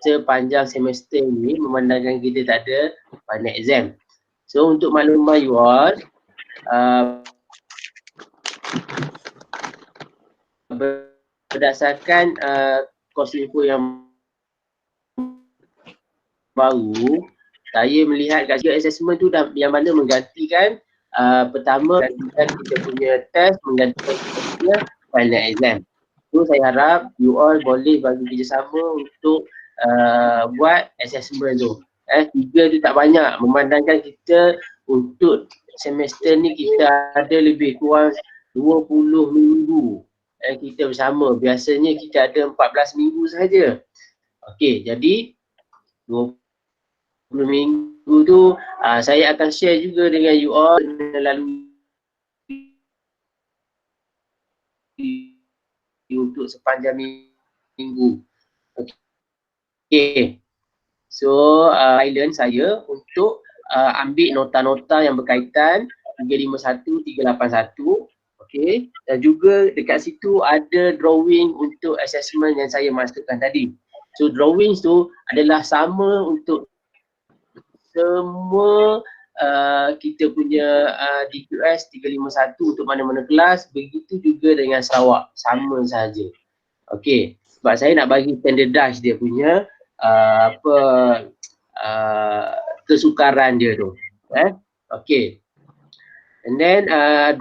sepanjang semester ni memandangkan kita tak ada final exam. So untuk makluman you all, berdasarkan course info yang baru, saya melihat kat sini assessment tu dah yang mana menggantikan pertama menggantikan kita punya test, menggantikan kita punya final exam. So saya harap you all boleh bagi kerjasama untuk buat assessment tu. 3 tu tak banyak, memandangkan kita untuk semester ni kita ada lebih kurang 20 minggu kita bersama. Biasanya kita ada 14 minggu saja. Okey, jadi 20 minggu tu saya akan share juga dengan you all melalui untuk sepanjang minggu. Okey. So guideline saya untuk ambil nota-nota yang berkaitan 351, 381. Okey. Dan juga dekat situ ada drawing untuk assessment yang saya masukkan tadi. So drawings tu adalah sama untuk semua kita punya DQS 351 untuk mana-mana kelas, begitu juga dengan Sarawak, sama saja. Okey, sebab saya nak bagi standardize dia punya kesukaran dia tu. Okey. And then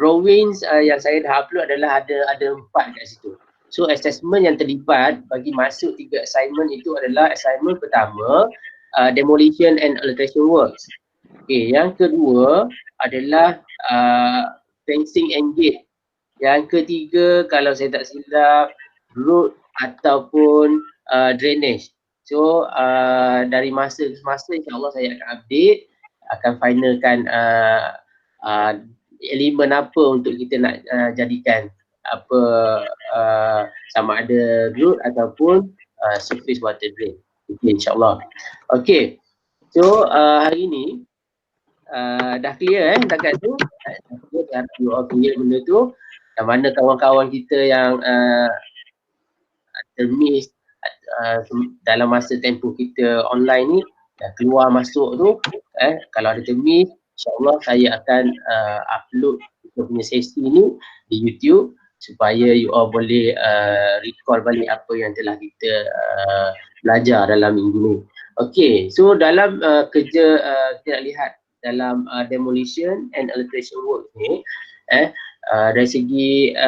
drawings yang saya dah upload adalah ada 4 kat situ. So assessment yang terlibat bagi masuk 3 assignment itu adalah assignment pertama demolition and alteration works. Okay, yang kedua adalah fencing and gate. Yang ketiga kalau saya tak silap road ataupun drainage. So dari masa ke masa insyaAllah saya akan update, akan finalkan elemen apa untuk kita nak jadikan apa sama ada road ataupun surface water drain. Okay, insyaAllah. Okay, so hari ni dah clear setakat tu. Dah you all clear benda tu. Yang mana kawan-kawan kita yang termiss dalam masa tempoh kita online ni dah keluar masuk tu, kalau ada termiss, insyaAllah saya akan upload kita punya sesi ni di YouTube supaya you all boleh recall balik apa yang telah kita belajar dalam minggu ni. Okay, so dalam kerja kita lihat dalam demolition and alteration work ni, dari segi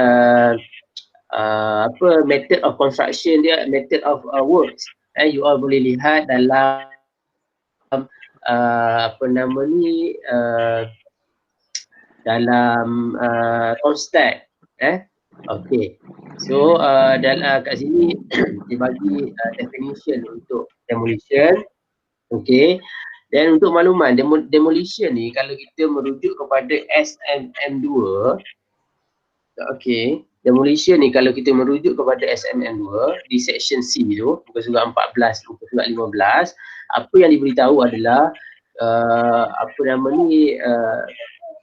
method of construction dia, method of works, you all boleh lihat dalam dalam Constat. Okay, so kat sini dia bagi definition untuk demolition. Okay, dan untuk makluman demolition ni kalau kita merujuk kepada SMM2, okay, demolition ni kalau kita merujuk kepada SMM2 di section C tu, muka surat 14, muka surat 15, apa yang diberitahu adalah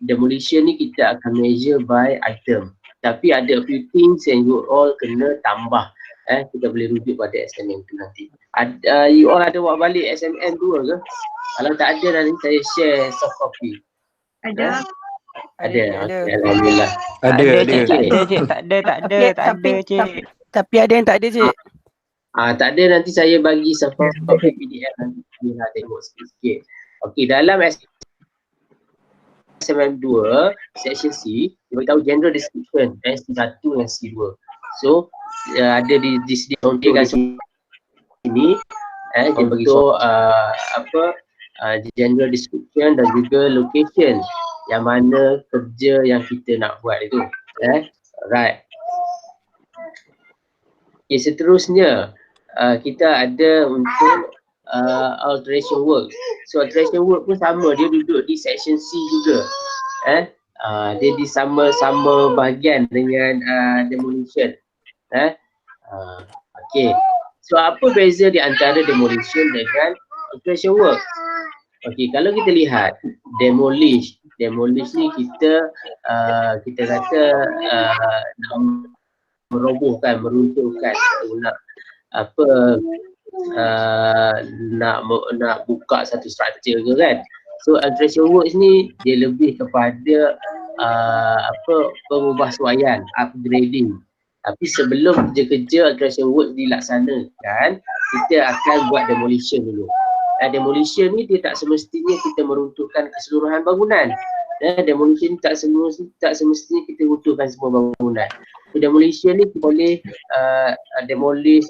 demolition ni kita akan measure by item. Tapi ada a few things yang you all kena tambah. Kita boleh rujuk pada SMM tu nanti. You all ada buat balik SMM 2 ke? Kalau tak ada nanti saya share soft copy. Ada. Ada. Okay, alhamdulillah. Ada. Tak ada cik. Tapi ada yang tak ada cik. Tak ada, nanti saya bagi soft copy PDF nanti kita tengok sikit-sikit. Okey, dalam SMM 2 section C dia beritahu general description C1 dan C2. So ada disediakan sini dia beritahu general description dan juga location yang mana kerja yang kita nak buat itu. Alright. Okay, seterusnya kita ada untuk alteration work. So alteration work pun sama, dia duduk di section C juga. Dia di sama-sama bahagian dengan demolition. Okay. So apa beza di antara demolition dengan alteration work? Okay, kalau kita lihat demolish ni kita kata nak merobohkan, meruntuhkan, nak nak buka satu structure ke kan. So alteration works ni dia lebih kepada pengubahsuaian, upgrading. Tapi sebelum kerja-kerja alteration works dilaksanakan, kita akan buat demolition dulu. Demolition ni dia tak semestinya kita meruntuhkan keseluruhan bangunan. Demolition tak semestinya kita runtuhkan semua bangunan. So, demolition ni kita boleh demolish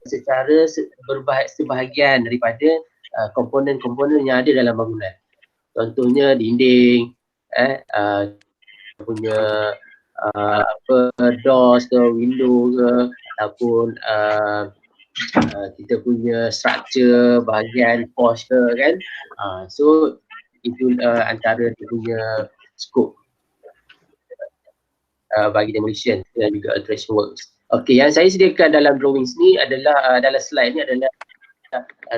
secara sebahagian daripada komponen-komponen yang ada dalam bangunan. Contohnya dinding, punya doors ke, window ke, ataupun kita punya structure bahagian post ke kan. So itu antara dia punya scope bagi demolition dan juga alteration works. Okey, yang saya sediakan dalam drawings ni adalah dalam slide ni adalah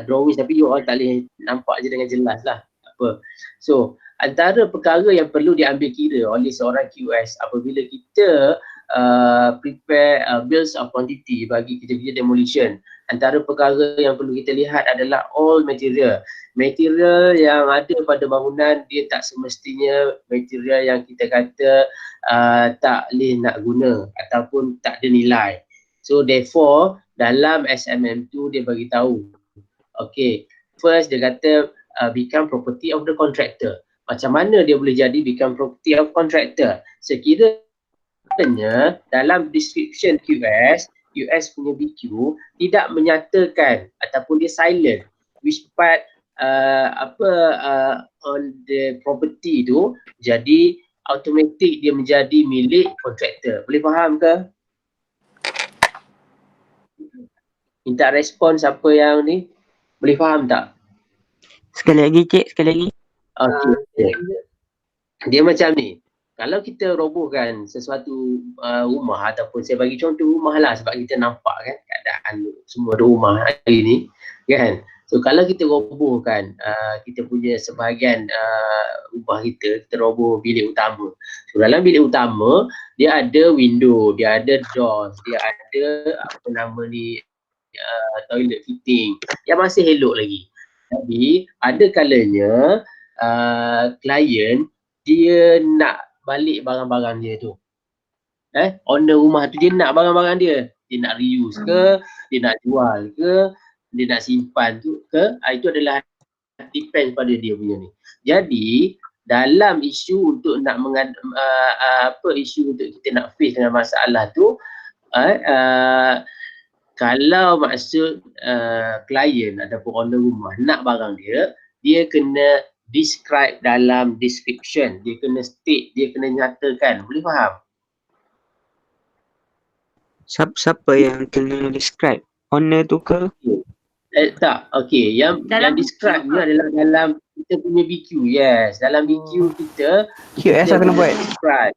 drawings, tapi you all tak boleh nampak je dengan jelas lah apa. So antara perkara yang perlu diambil kira oleh seorang QS apabila kita prepare bills of quantity bagi kerja-kerja demolition, antara perkara yang perlu kita lihat adalah all material yang ada pada bangunan. Dia tak semestinya material yang kita kata tak boleh nak guna ataupun tak ada nilai. So therefore dalam SMM2 dia bagi tahu, okay, first dia kata become property of the contractor. Macam mana dia boleh jadi become property of contractor? Sekiranya dalam description QS punya BQ tidak menyatakan ataupun dia silent which part on the property tu, jadi automatic dia menjadi milik kontraktor. Boleh faham ke? Minta respon siapa yang ni? Boleh faham tak? Sekali lagi cik, sekali lagi. Okay. Dia macam ni. Kalau kita robohkan sesuatu rumah, ataupun saya bagi contoh rumah lah sebab kita nampak kan keadaan semua rumah hari ni kan. So kalau kita robohkan kita punya sebahagian rumah kita roboh bilik utama. So dalam bilik utama dia ada window, dia ada doors, dia ada toilet fitting yang masih elok lagi. Jadi ada kalanya klien dia nak balik barang-barang dia tu. Owner rumah tu dia nak barang-barang dia. Dia nak reuse ke, dia nak jual ke, dia nak simpan tu ke, itu adalah depend pada dia punya ni. Jadi dalam isu untuk nak isu untuk kita nak face dengan masalah tu, kalau maksud klien ataupun owner rumah nak barang dia kena describe dalam description, dia kena state, dia kena nyatakan. Boleh faham? Siapa yang kena describe? Owner tu ke? Tak, okey. Yang describe ni adalah dalam kita punya BQ. Yes, dalam BQ kita QS lah kena buat. Describe.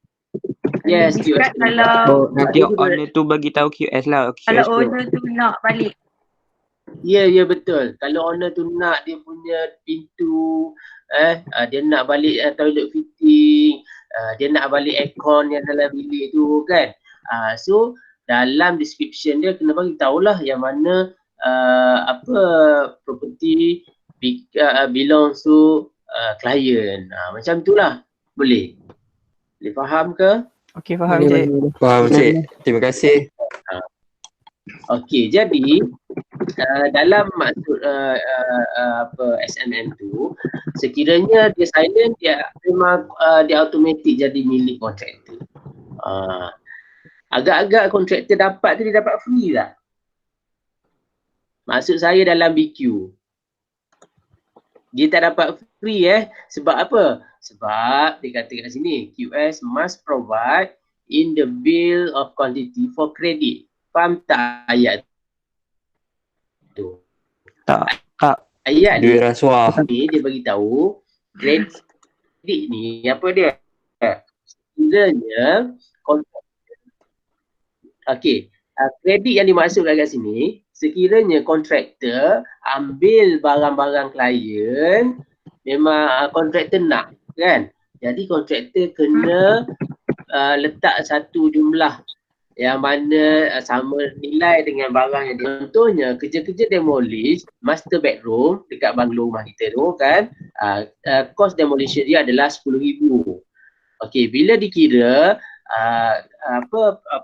Yes, QS. Kalau nanti owner tu bagi tahu QS lah. QS kalau owner tu nak balik. Ya, betul. Kalau owner tu nak dia punya pintu, dia nak balik toilet fitting, dia nak balik aircon yang dalam bilik tu kan. So dalam description dia kena bagi tahulah yang mana property belongs to client. Macam itulah. Boleh faham ke? Okey, faham cik. Faham cik. Terima kasih. Okey, jadi dalam maksud SMM tu, sekiranya dia silent, dia memang dia automatik jadi milik kontraktor. Agak-agak kontraktor dapat tu dia dapat free tak? Maksud saya dalam BQ. Dia tak dapat free sebab apa? Sebab dia kata kat sini, QS must provide in the bill of quantity for credit. Faham tak ayat tu? Tak. Ayat Duit rasuah. ni dia bagi tahu kredit ni apa dia? Sekiranya kredit yang dimaksudkan kat sini, sekiranya kontraktor ambil barang-barang klien, memang kontraktor nak kan? Jadi kontraktor kena letak satu jumlah yang mana sama nilai dengan barang yang contohnya kerja-kerja demolish master bedroom dekat banglo rumah kita tu kan, cost demolition dia adalah 10,000. Okey, bila dikira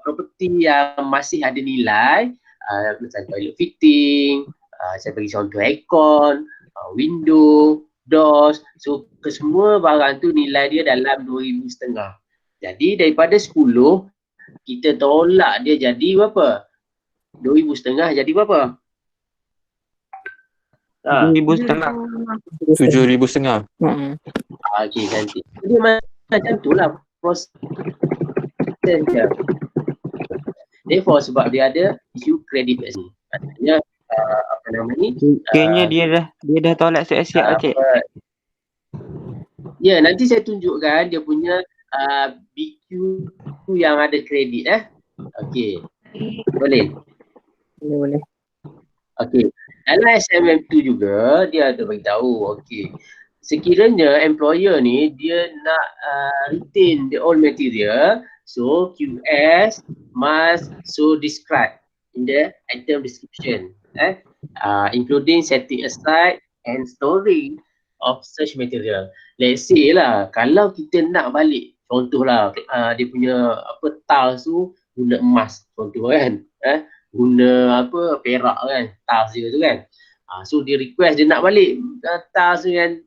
properti yang masih ada nilai, macam toilet fitting, saya bagi contoh aircon, window, doors, so kesemua barang tu nilai dia dalam 2,500. Jadi daripada 10 kita tolak dia jadi berapa? 2,500 jadi berapa? 2,500. 7,500. Okey, cantik. Dia macam tu lah proses dia. Therefore sebab dia ada isu kredit kat sini. Maksudnya apa nama ni? Kayaknya dia dah tolak siap-siap cik. Ya, nanti saya tunjukkan dia punya BQ yang ada kredit Okey. Boleh? Boleh. Okey. Dalam SMM tu juga dia ada bagi tahu. Okey. Sekiranya employer ni dia nak retain the old material, so QS must so describe in the item description, including setting aside and storing of such material. Let's say lah, kalau kita nak balik, contohlah dia punya tiles tu guna emas contoh kan, guna perak kan, tiles dia tu kan. So dia request dia nak balik tiles dengan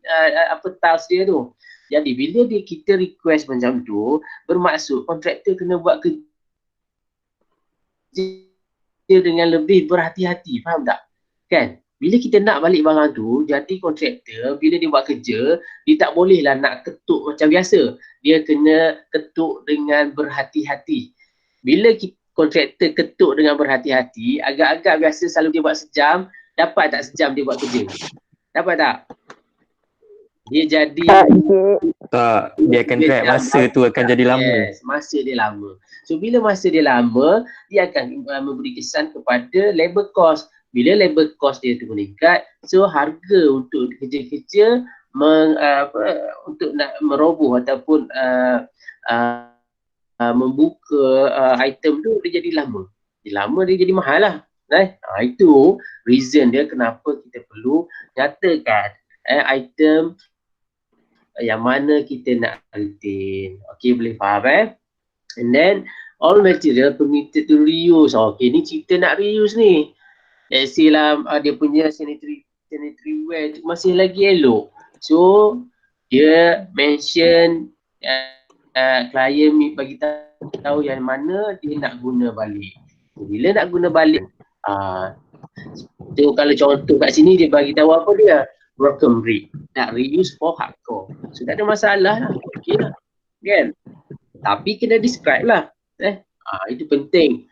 tiles dia tu. Jadi bila kita request macam tu, bermaksud kontraktor kena buat kerja dengan lebih berhati-hati, faham tak? Kan? Bila kita nak balik barang tu, jadi kontraktor bila dia buat kerja, dia tak bolehlah nak ketuk macam biasa. Dia kena ketuk dengan berhati-hati. Bila kontraktor ketuk dengan berhati-hati, agak-agak biasa selalu dia buat sejam, dapat tak sejam dia buat kerja? Dapat tak? Dia jadi tak, dia akan drag masa tu akan jadi lama. Yes, masa dia lama. So bila masa dia lama, dia akan memberi kesan kepada labor cost. Bila labor cost dia tu meningkat, so harga untuk kerja-kerja untuk nak meroboh ataupun membuka item tu dia jadi lama. Dia jadi mahal lah. Itu reason dia kenapa kita perlu nyatakan item yang mana kita nak retain. Okay, boleh faham And then all material permitted to reuse. Okay, ni cerita nak reuse ni. Let's say lah dia punya sanitary ware tu masih lagi elok. So dia mention klien bagi tahu yang mana dia nak guna balik. Bila nak guna balik, tengok kalau contoh kat sini dia bagi tahu apa dia? Broken brick. Nak reuse for hardcore. So tak ada masalah lah. Okay lah. Kan? Tapi kena describe lah. Itu penting.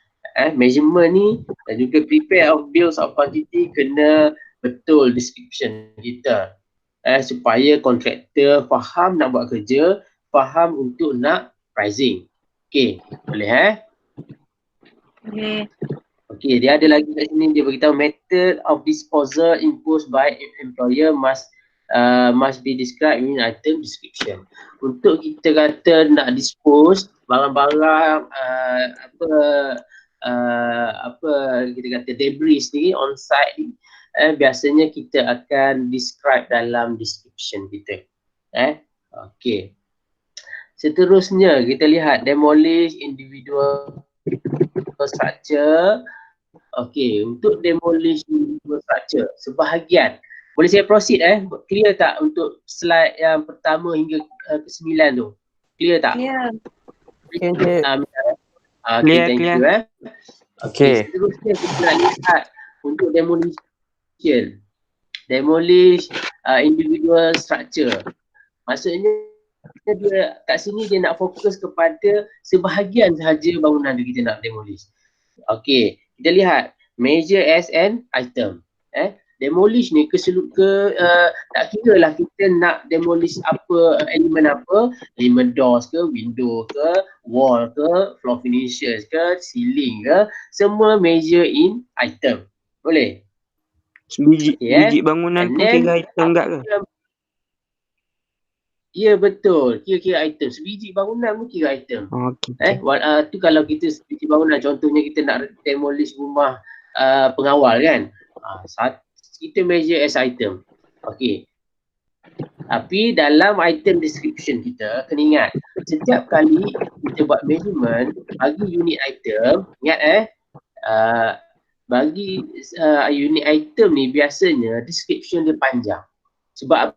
Measurement ni dan juga prepare of bills of quantity kena betul description kita. Supaya kontraktor faham nak buat kerja, faham untuk nak pricing. Okay, boleh Boleh. Okay, dia ada lagi kat sini, dia beritahu method of disposal imposed by employer must be described in item description. Untuk kita kata nak dispose barang-barang kita kata debris ni on site ni, biasanya kita akan describe dalam description kita. Okay. Seterusnya kita lihat demolish individual structure. Okay, untuk demolish individual structure sebahagian. Boleh saya proceed Clear tak untuk slide yang pertama hingga ke-9 tu? Clear tak? Ya. Okay. Okay, thank you Okay. Seterusnya kita nak lihat untuk demolition. Demolish individual structure. Maksudnya dia kat sini dia nak fokus kepada sebahagian sahaja bangunan yang kita nak demolish. Okay, kita lihat measure as an item. Demolish ni tak kira lah kita nak demolish elemen doors ke, window ke, wall ke, floor finishes ke, ceiling ke, semua measure in item. Boleh? Biji bangunan tu kira item tak ke? Ya betul, kira-kira item. Sebiji bangunan pun kira item. Okey. Tu kalau kita sebiji bangunan, contohnya kita nak demolish rumah pengawal kan. Kita measure as item. Okey. Tapi dalam item description kita, kena ingat, setiap kali kita buat measurement, bagi unit item, ingat bagi unit item ni biasanya description dia panjang. Sebab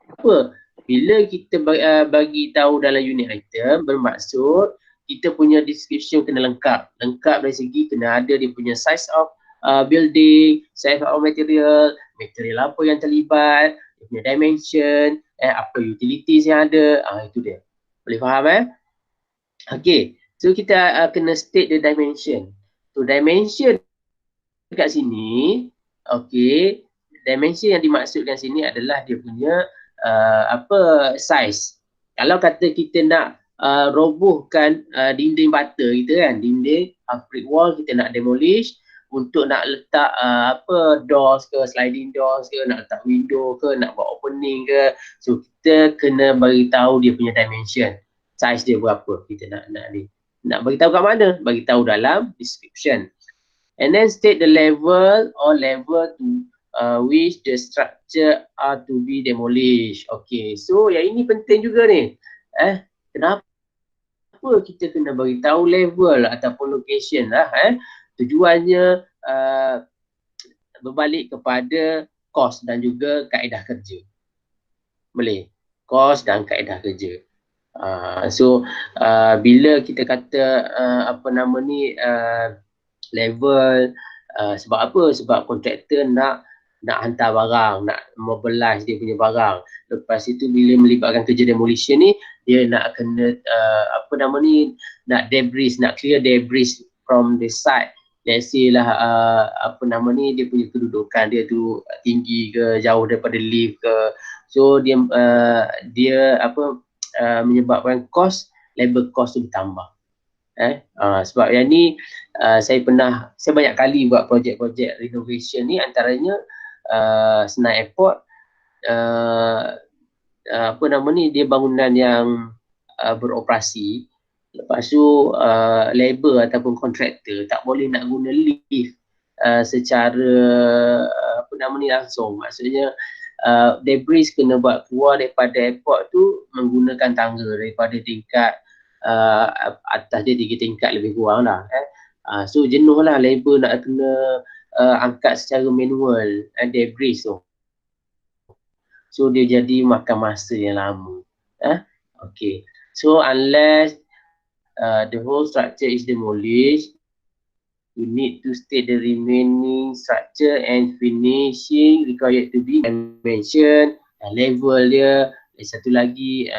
apa? Bila kita bagi tahu dalam unit item, bermaksud kita punya description kena lengkap. Lengkap dari segi kena ada dia punya size of building, size of material apa yang terlibat, dia punya dimension, apa utilities yang ada. Itu dia. Boleh faham Okay. So kita kena state the dimension. So dimension dekat sini, okay, dimension yang dimaksudkan sini adalah dia punya size. Kalau kata kita nak robohkan dinding bata kita kan, dinding brick wall kita nak demolish untuk nak letak doors ke, sliding doors ke, nak letak window ke, nak buat opening ke. So kita kena bagi tahu dia punya dimension, size dia berapa kita nak ni. Nak bagi tahu kat mana? Bagi tahu dalam description. And then state the level or level to which the structure are to be demolished. Okay, so yang ini penting juga ni. Kenapa kita kena bagi tahu level ataupun location lah? Tujuannya berbalik kepada kos dan juga kaedah kerja. Boleh? Kos dan kaedah kerja. Bila kita kata level, sebab apa? Sebab kontraktor nak hantar barang, nak mobilize dia punya barang. Lepas itu bila melibatkan kerja demolition ni, dia nak kena nak debris, nak clear debris from the site. Let's say lah dia punya kedudukan dia tu tinggi ke, jauh daripada lift ke. So dia menyebabkan labor cost tu bertambah. Sebab yang ni saya banyak kali buat projek-projek renovation ni, antaranya Senai Airport, dia bangunan yang beroperasi. Lepas tu labor ataupun kontraktor tak boleh nak guna lift secara langsung. Maksudnya debris kena buat keluar daripada airport tu menggunakan tangga daripada tingkat atas dia 3 tingkat lebih kurang lah. So jenuh lah labor nak kena angkat secara manual debris tu. So dia jadi makan masa yang lama. Okay. So unless the whole structure is demolished, you need to state the remaining structure and finishing required to be mentioned, level dia. Satu lagi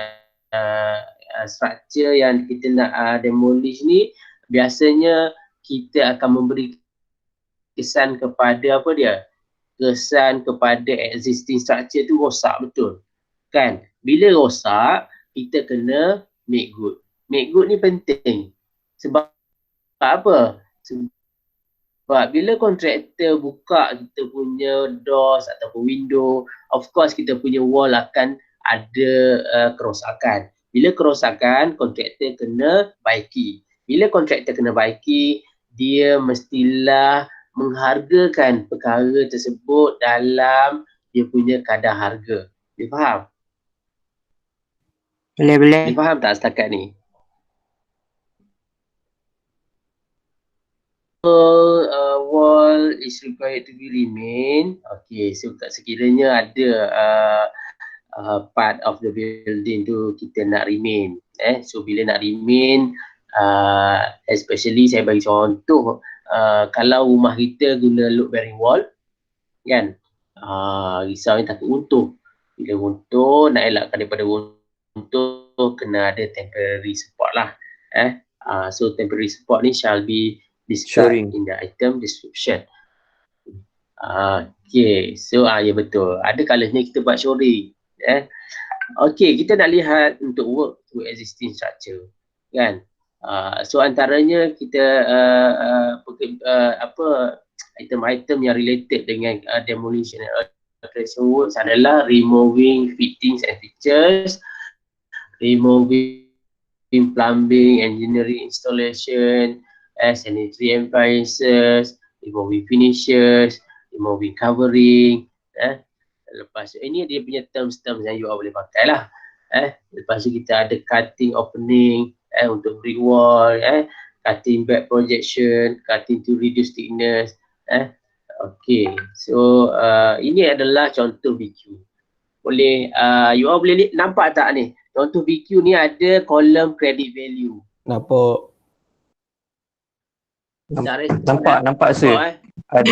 structure yang kita nak demolish ni, biasanya kita akan memberi kesan kepada kesan kepada existing structure tu rosak betul kan. Bila rosak, kita kena make good. Make good ni penting. Sebab apa? Sebab bila kontraktor buka kita punya doors ataupun window, of course kita punya wall akan ada kerosakan. Bila kerosakan, kontraktor kena baiki. Bila kontraktor kena baiki, dia mestilah menghargakan perkara tersebut dalam dia punya kadar harga. Dia faham? Boleh. Dia faham tak setakat ni? Wall is required to be remain. Okay, so sekiranya ada part of the building tu kita nak remain. So bila nak remain, especially saya bagi contoh, kalau rumah kita guna load bearing wall kan, risau ni takut runtuh. Bila runtuh, nak elakkan daripada runtuh, kena ada temporary support lah. So temporary support ni shall be described in the item description. Okay, so ya betul. Ada kalanya kita buat shoring. Okay, kita nak lihat untuk work to existing structure kan. So antaranya kita item-item yang related dengan demolition and alteration works adalah removing fittings and fixtures, removing plumbing, engineering installation, sanitary appliances, removing finishes, removing covering. Lepas tu, ini dia punya terms-terms yang you all boleh pakai lah. Lepas tu kita ada cutting opening untuk brick wall, cutting back projection, cutting to reduce thickness. Okay, so ini adalah contoh BQ. Boleh, you all boleh nampak tak ni? Contoh BQ ni ada kolom credit value. Nampak. Nampak sir. Ada.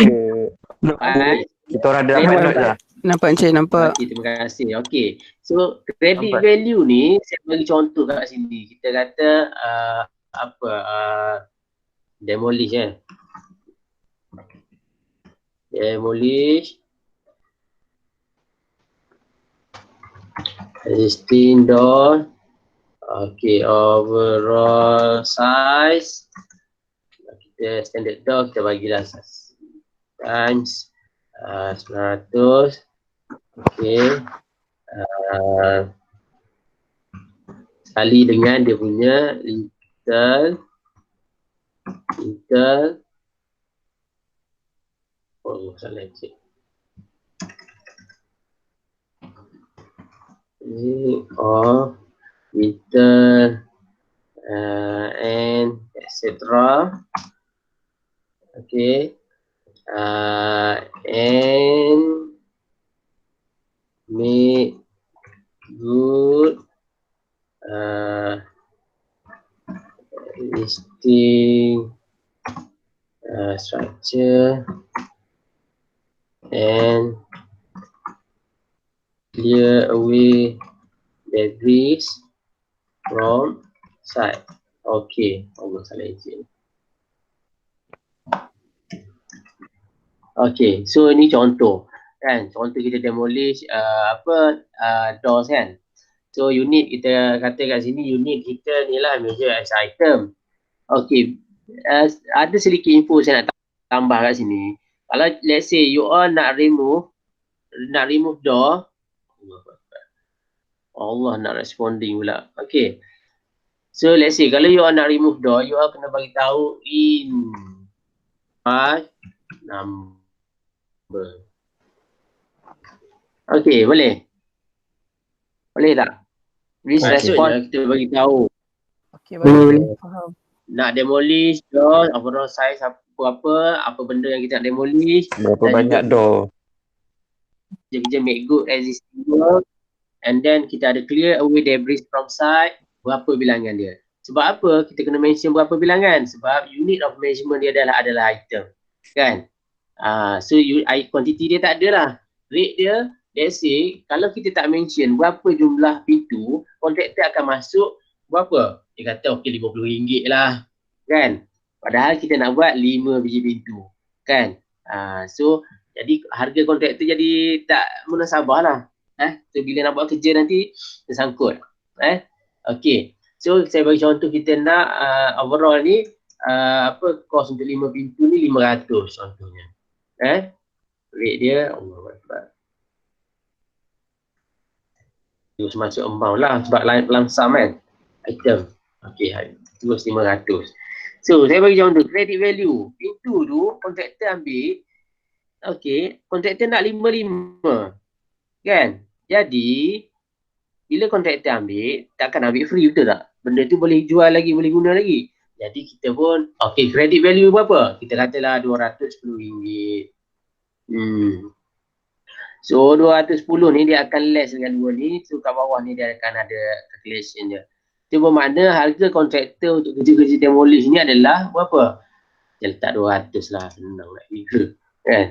Kita orang ada dapat note lah. Nampak Encik, nampak. Okay, terima kasih. Okay, so credit value ni saya bagi contoh kat sini. Kita kata demolish demolish existing door. Okay, overall size kita standard door kita bagilah times 900. Okay, kali dengan dia punya lintel. Oh, salah cik. Ini lintel and etc. Okay, and make good listing structure and clear away debris from site. Okay, Allah salah izin. Okay, so ini contoh kan, contoh kita demolish doors kan. So unit kita kata kat sini, unit kita ni lah measure as item. Okay, ada sedikit info saya nak tambah kat sini. Kalau let's say you all nak remove door, Allah nak responding pula. Okay, so let's say kalau you all nak remove door, you all kena bagi tahu in number. Okay, boleh? Boleh tak? Please respond, kita bagi tahu. Okay, boleh. Faham. Nak demolish door, overall size apa benda yang kita nak demolish. Berapa banyak door. Kita make good existing door. And then kita ada clear away debris from site. Berapa bilangan dia? Sebab apa kita kena mention berapa bilangan? Sebab unit of measurement dia adalah item. Kan? So quantity dia tak ada lah. Rate dia, let's say kalau kita tak mention berapa jumlah pintu, kontraktor akan masuk berapa? Dia kata okey RM50 lah. Kan? Padahal kita nak buat 5 biji pintu. Kan? So jadi harga kontraktor jadi tak munasabah lah. So bila nak buat kerja nanti tersangkut. Okay. So saya bagi contoh, kita nak overall ni cost untuk 5 pintu ni 500 contohnya. Rate dia Allahu Akbar. Terus masuk amount lah sebab lump sum kan. Item. Okay, terus 500. So saya bagi contoh credit value. Pintu tu kontraktor ambil. Okay, kontraktor nak 55. Kan? Jadi bila kontraktor ambil, takkan ambil free, betul tak? Benda tu boleh jual lagi, boleh guna lagi. Jadi kita pun, okay, credit value berapa? Kita katalah RM210. So 210 ni dia akan less dengan 2 ni. So kat bawah ni dia akan ada calculation dia. Itu bermakna harga kontraktor untuk kerja-kerja demolish ni adalah berapa? Dia letak 200 lah, senang nak kira. Kan?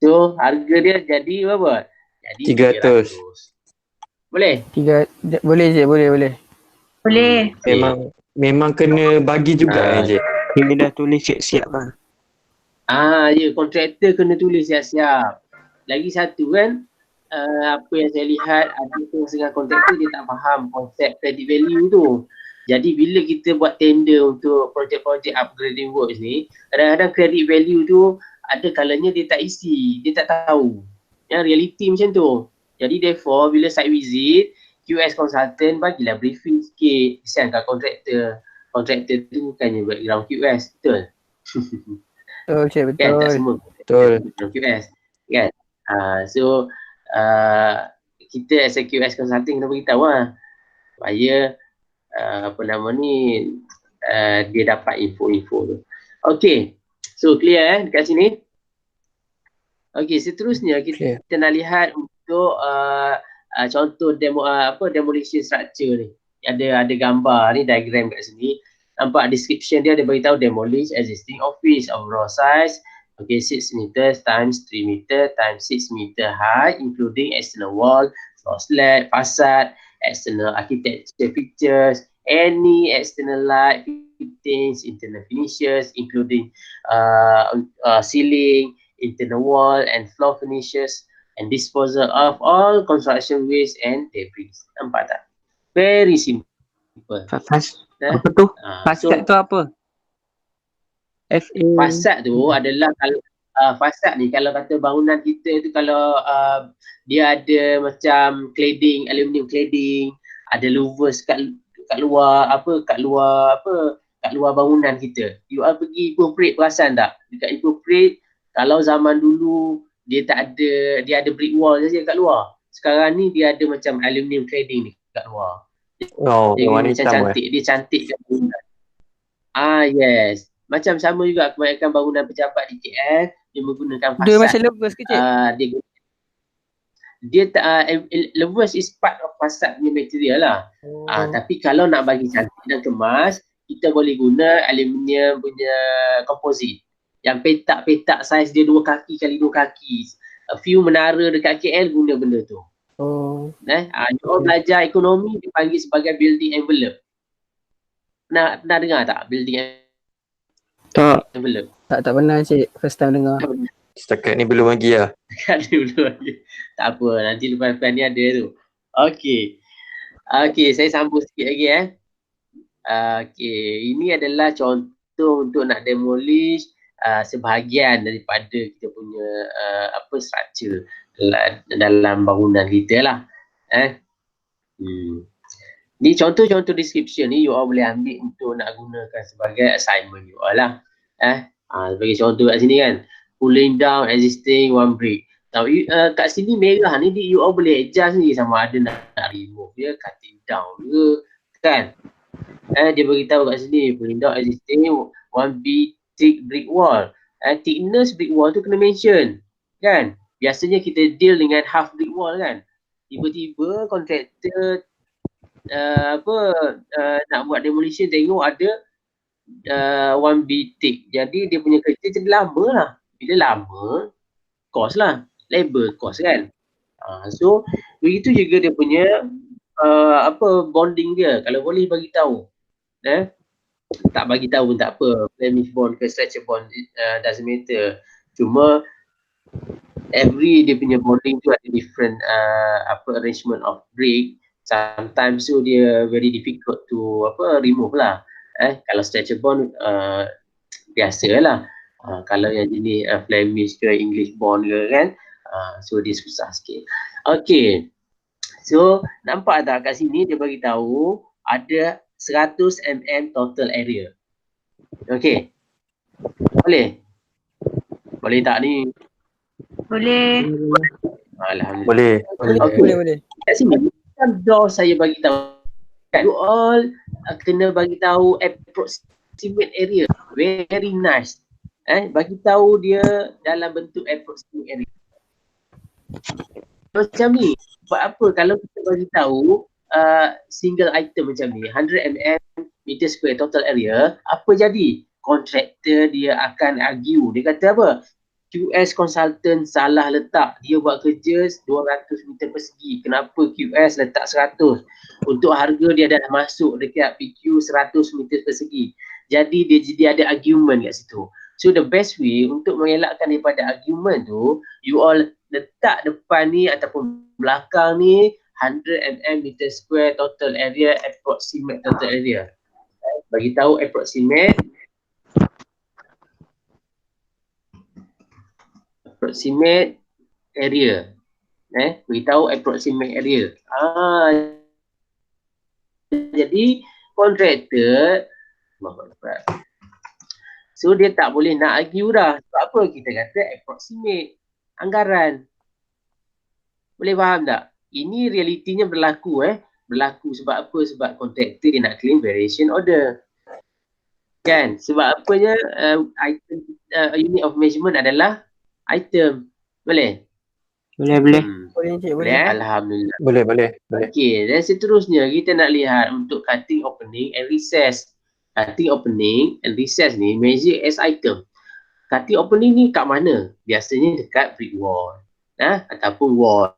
So harga dia jadi berapa? Jadi 300. Boleh? Boleh je, boleh. Boleh. Memang kena bagi juga je. Dia dah tulis siap-siap lah. Ya, kontraktor kena tulis siap-siap. Lagi satu kan, apa yang saya lihat ada setengah kontraktor dia tak faham konsep credit value tu. Jadi bila kita buat tender untuk projek-projek upgrading works ni, kadang-kadang credit value tu ada kalanya dia tak isi, dia tak tahu. Yang reality macam tu. Jadi therefore bila site visit, QS consultant bagilah briefing sikit. Kesian kat kontraktor. Kontraktor tu bukannya background QS, betul? Betul cik, Kan tak betul. semua Betul. background QS. Kan? So kita as a QS consulting kena beritahu lah supaya apa nama ni dia dapat info-info tu. Okay, so clear dekat sini. Okay, seterusnya kita nak lihat untuk contoh demolition structure ni. Ada gambar ni, diagram kat sini. Nampak description dia ada beritahu demolish existing office of raw size. Okay, 6 meters times 3 meter times 6 meter high, including external wall, floor slab, facade, external architecture features, any external light fittings, internal finishes, including ceiling, internal wall and floor finishes, and disposal of all construction waste and debris. Nampak tak? Very simple. Apa tu? Fasad tu apa? Fasad tu adalah kalau fasad ni kalau kata bangunan kita tu kalau dia ada macam cladding, aluminium cladding, ada louvers kat luar bangunan kita. You all pergi incorporate, perasan tak? Dekat incorporate kalau zaman dulu dia ada brick wall saja kat luar. Sekarang ni dia ada macam aluminium cladding ni kat luar. Dia macam cantik, dia cantikkan bangunan. Yes. Macam sama juga kebanyakan bangunan pejabat di KL, dia menggunakan fasad. Dia macam levers ke cik? Levers is part of fasad punya material lah. Tapi kalau nak bagi cantik dan kemas, kita boleh guna aluminium punya komposit. Yang petak-petak saiz dia 2 kaki kali 2 kaki. A few menara dekat KL guna benda tu. You belajar ekonomi dipanggil sebagai building envelope. Pernah dengar tak building envelope? Tak pernah cik, first time dengar. Setakat ni belum lagi lah. Setakat ni belum lagi. Tak apa, nanti lepas-lepas ni ada tu. Okay, saya sambung sikit lagi ini adalah contoh untuk nak demolish sebahagian daripada kita punya structure dalam bangunan kita lah. Ni contoh-contoh description ni you all boleh ambil untuk nak gunakan sebagai assignment you all lah. Sebagai contoh kat sini kan, pulling down existing one brick. Kat sini merah ni you all boleh adjust ni sama ada nak remove dia, cutting down ke kan. Dia beritahu kat sini pulling down existing one big thick brick wall. Thickness brick wall tu kena mention kan. Biasanya kita deal dengan half brick wall kan. Tiba-tiba kontraktor nak buat demolition, tengok ada one big thick. Jadi dia punya kerja jadi lama lah. Bila lama, cost lah. Labor cost kan. So begitu juga dia punya bonding dia. Kalau boleh bagi tahu. Tak bagi tahu pun tak apa. Flemish bond ke stretcher bond doesn't matter. Cuma dia punya bonding tu ada different arrangement of brick. Sometimes tu dia very difficult to remove lah. Kalau stretcher bond biasalah. Kalau yang jenis Flemish ke English bond ke kan, so dia susah sikit. Okay, so nampak tak kat sini dia bagi tahu ada 100 mm total area. Okay, boleh tak ni? Boleh. Alhamdulillah. Boleh. Kat sini door saya bagi tahu kan, you all kena bagi tahu approximate area. Very nice. Bagi tahu dia dalam bentuk approximate area. Macam ni. Sebab apa kalau kita bagi tahu single item macam ni 100 mm meter square total area, apa jadi? Kontraktor dia akan argue. Dia kata apa? QS consultant salah letak. Dia buat kerja 200 meter persegi. Kenapa QS letak 100? Untuk harga dia dah masuk dekat PQ 100 meter persegi. Jadi dia ada argument kat situ. So the best way untuk mengelakkan daripada argument tu, you all letak depan ni ataupun belakang ni 100 mm meter square total area, approximate total area. Bagi tahu approximate area. Beritahu approximate area. Jadi kontraktor, so dia tak boleh nak argue dah. Sebab apa? Kita kata approximate anggaran. Boleh faham tak? Ini realitinya berlaku Berlaku sebab apa? Sebab kontraktor dia nak claim variation order. Kan? Sebab apanya item unit of measurement adalah item. Boleh? Boleh. Boleh Encik, Boleh. boleh. Alhamdulillah. Boleh. Okey, dan seterusnya kita nak lihat untuk cutting opening and recess. Cutting opening and recess ni measure as item. Cutting opening ni kat mana? Biasanya dekat brick wall. Ataupun wall.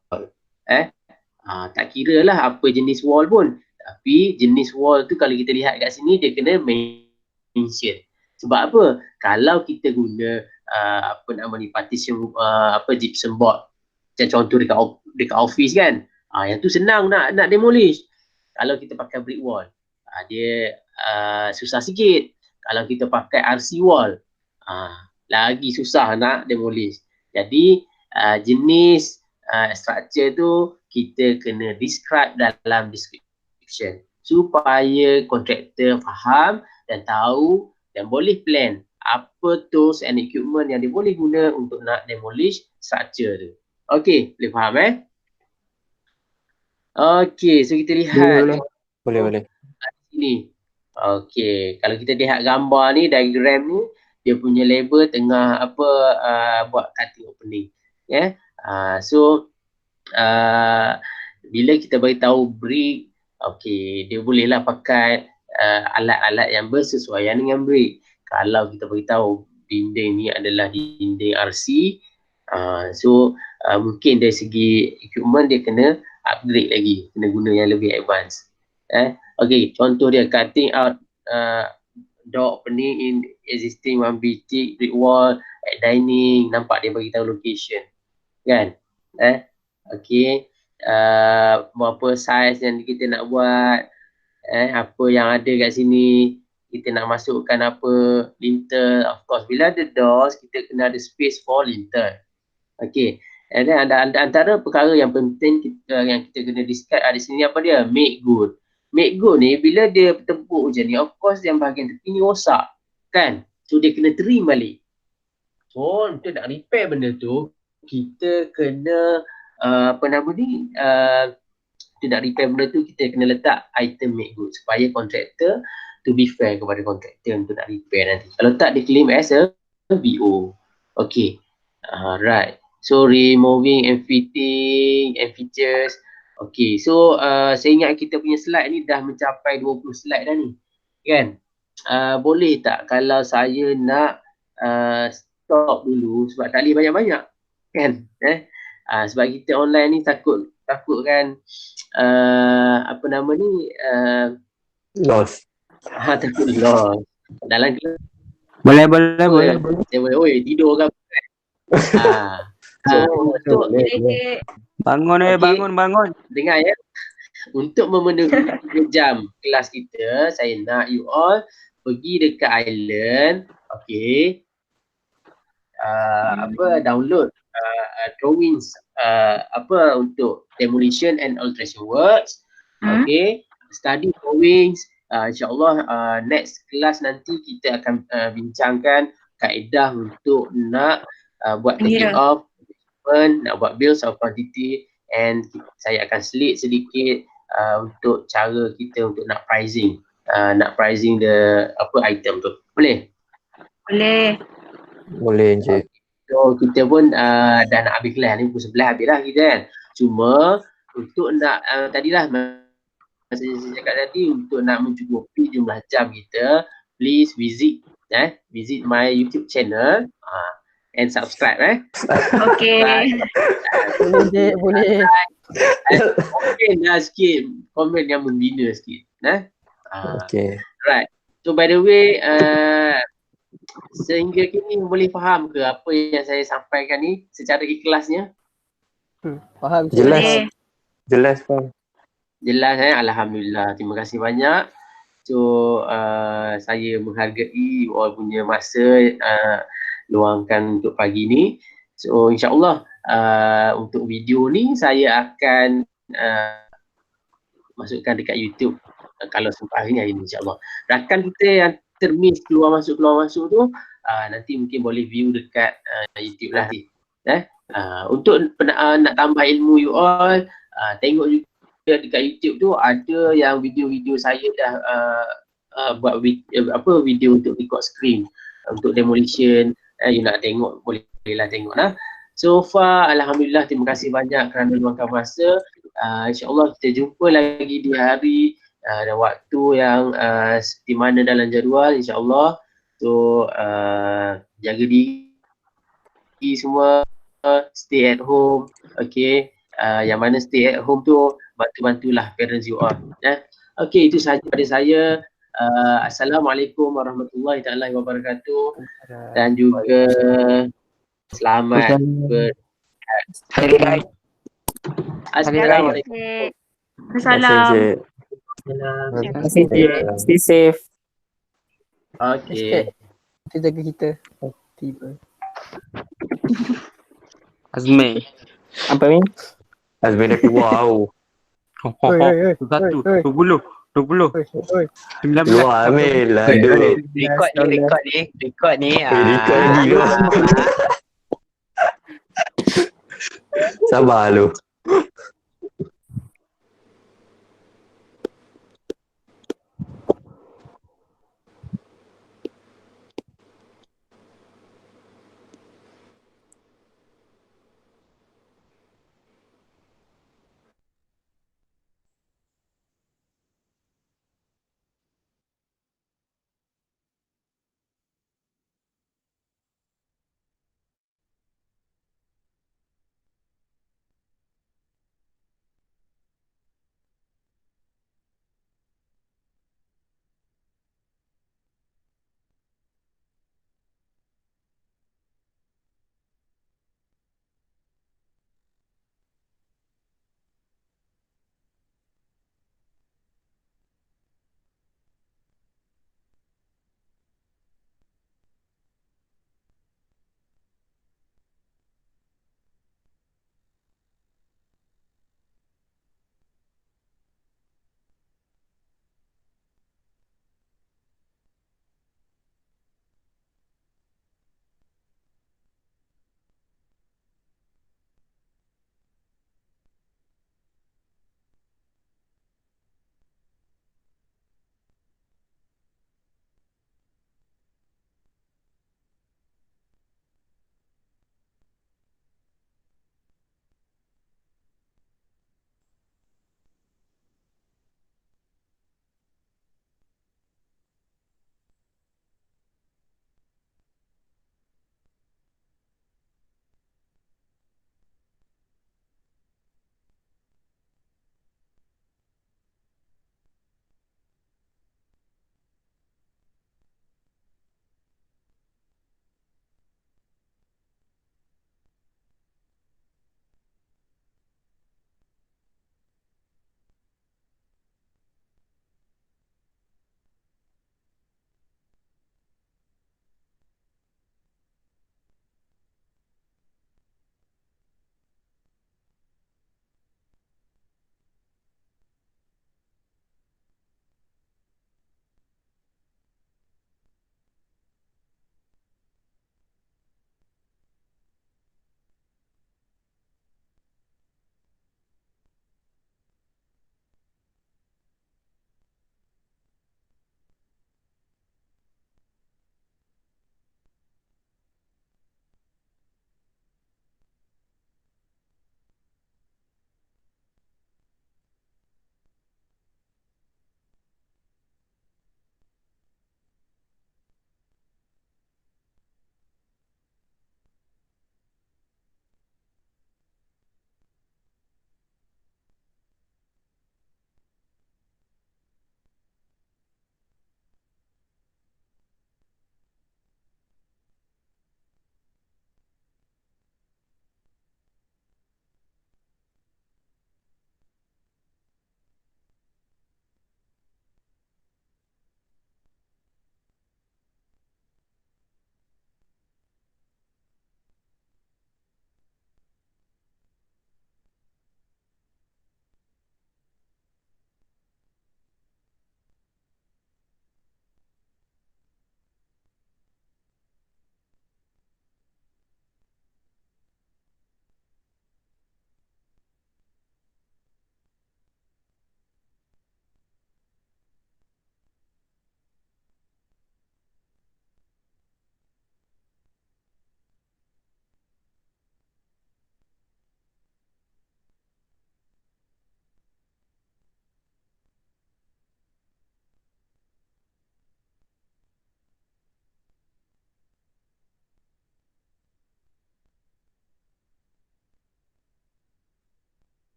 Tak kira lah apa jenis wall pun. Tapi jenis wall tu kalau kita lihat kat sini dia kena mention. Sebab apa? Kalau kita guna partition gypsum board. Macam contoh dekat office kan. Yang tu senang nak demolish. Kalau kita pakai brick wall, dia susah sikit. Kalau kita pakai RC wall, lagi susah nak demolish. Jadi jenis structure tu kita kena describe dalam description supaya kontraktor faham dan tahu dan boleh plan apa tools and equipment yang dia boleh guna untuk nak demolish structure tu. Okey, boleh faham Okey, so kita lihat. Boleh. Sini. Okey, kalau kita lihat gambar ni, diagram ni, dia punya label tengah buat cutting opening. Bila kita beritahu brick, okey, dia bolehlah pakai alat-alat yang bersesuaian dengan brick. Kalau kita beritahu dinding ni adalah dinding RC, mungkin dari segi equipment dia kena upgrade lagi, kena guna yang lebih advance. Okay, contoh dia cutting out door opening in existing 1B brick wall at dining. Nampak dia bagi tahu location kan. Okay, berapa size yang kita nak buat, apa yang ada kat sini, kita nak masukkan apa, lintel. Of course bila ada doors kita kena ada space for lintel. Okay, and then ada antara perkara yang penting yang kita kena discuss di sini apa dia? Make good. Make good ni bila dia tepuk macam ni, of course yang bahagian tepi ni rosak kan. So dia kena trim balik. So untuk nak repair benda tu, kita kena kita nak repair benda tu, kita kena letak item make good supaya kontraktor, to be fair kepada kontraktor untuk nak repair nanti. Kalau tak dia claim as a VO. Okay, right. So removing and fitting and features. Okay, so saya ingat kita punya slide ni dah mencapai 20 slide dah ni kan. Boleh tak kalau saya nak stop dulu sebab tak boleh banyak-banyak kan. Sebab kita online ni takut kan Loss. Takut loss dalam kelas. Boleh. Saya boleh tidur kan. Untuk Bangun bangun. Dengar ya. Untuk memenuhi 3 jam kelas kita, saya nak you all pergi dekat island. Okay. Download drawings untuk demolition and alteration works. Okay. Study drawings. InsyaAllah next kelas nanti kita akan bincangkan kaedah untuk nak buat taking off, nak buat bills of quantity, and saya akan selit sedikit untuk cara kita untuk nak pricing the item tu. Boleh Encik. So kita pun dah nak habis kelas ni, pukul 11 habis dah kita kan. Cuma untuk nak tadilah masa saya cakap tadi, untuk nak mencukupi jumlah jam kita, please visit my YouTube channel and subscribe Okay. Boleh. Okay, dah sikit komen yang membina sikit. Okay. Right. So by the way, sehingga kini boleh faham ke apa yang saya sampaikan ni secara ikhlasnya? Faham. Jelas faham. Jelas Alhamdulillah. Terima kasih banyak. So saya menghargai all punya masa luangkan untuk pagi ni. So insyaAllah untuk video ni saya akan masukkan dekat YouTube kalau sempat hari ni insyaAllah. Rakan kita yang termiss keluar masuk tu nanti mungkin boleh view dekat YouTube lah. Untuk nak tambah ilmu you all, tengok juga dekat YouTube tu ada yang video-video saya dah buat video untuk record screen untuk demolition. You nak tengok bolehlah tengok lah. So far alhamdulillah, terima kasih banyak kerana luangkan masa. InsyaAllah kita jumpa lagi di hari dan waktu yang seperti mana dalam jadual insyaAllah. So jaga diri semua, stay at home, okay. Yang mana stay at home tu bantu-bantulah parents you all. Okay, itu sahaja pada saya. Assalamualaikum warahmatullahi taala wabarakatuh dan juga selamat Hari Raya. Assalamualaikum. Assalam. Terima kasih, Cik. Stay safe. Okay. Kita jaga kita. Tiba. Azmi. Apa ni? Azmi dah keluar tau. Oi. 21, 20, 20, Oi. 19. Keluar Amil. Aduh. Rekod ni. Rekod lagi tu. Sabar lu.